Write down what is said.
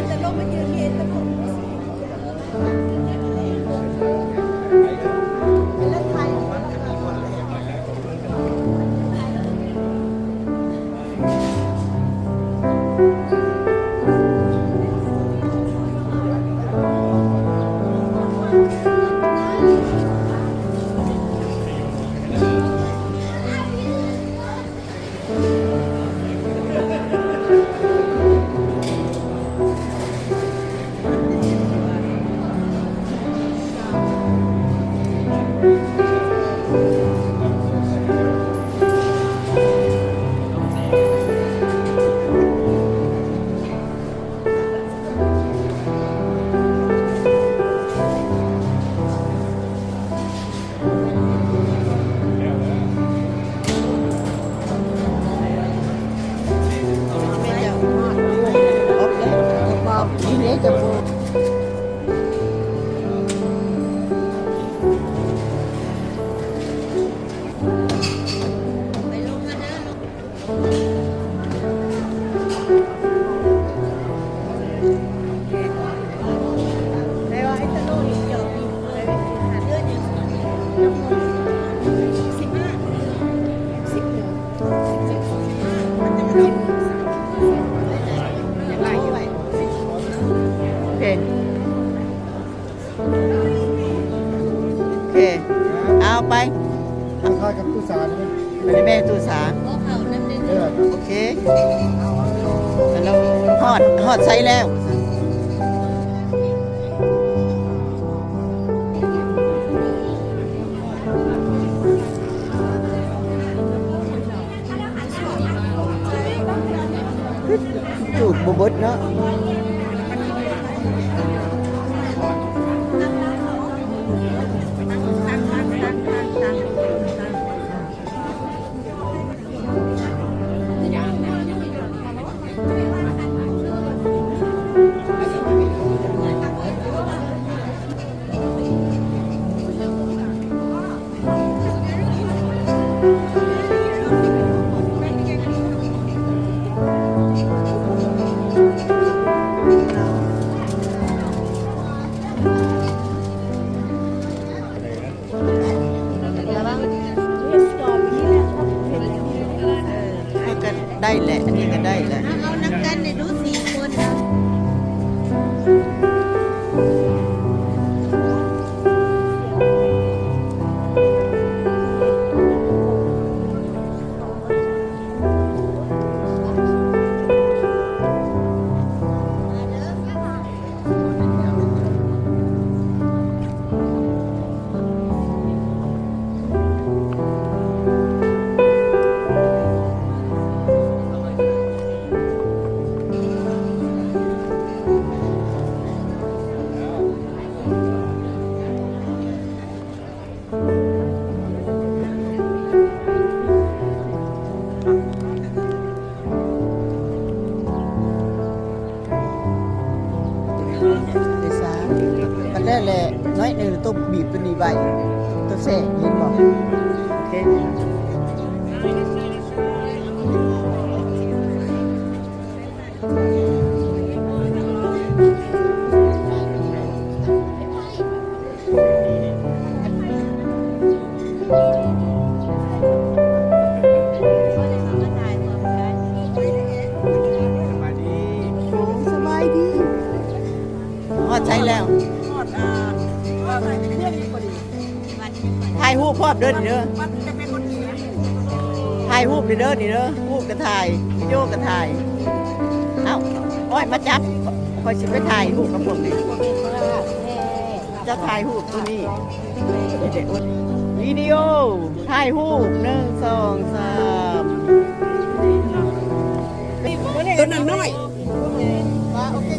จะลงมายืนเห็นแล้วผมแล้วไทยจะพูดไปลงมาเด้อได้ว่าไอ้ตะโลนี่เจาะนี่เลยหาเดือนอย่างน้ำมัน15 10มันจะมาอย่างไรอยู่ไว้โอเคเอาไปข้าวกับตู้สารนี่ ไปในแม่ตู้สาโอเคเราฮอดไซแล้วจูดบบบดเนาะได้แหละอันนี้ก็ได้แหละเอานักกันในรู้4 คนได้แหละน้อยหนึ่งต้องบีบตัวนี้ไว้ตัวเสกเห็นบอกโอเคสบายดีฮอดใช้แล้วถ่ายรูปพร้อมเด้อนี่เด้อถ่ายรูปนี่เด้อนี่เด้อรูปกระถ่ายวิดีโอกระถ่ายเอ้าโอ้ยมาจับคอยสิไปถ่ายรูปกับพวกนี้จะถ่ายรูปตัวนี้วิดีโอถ่ายรูป1 2 3ตัวนั้นน้อยโอเค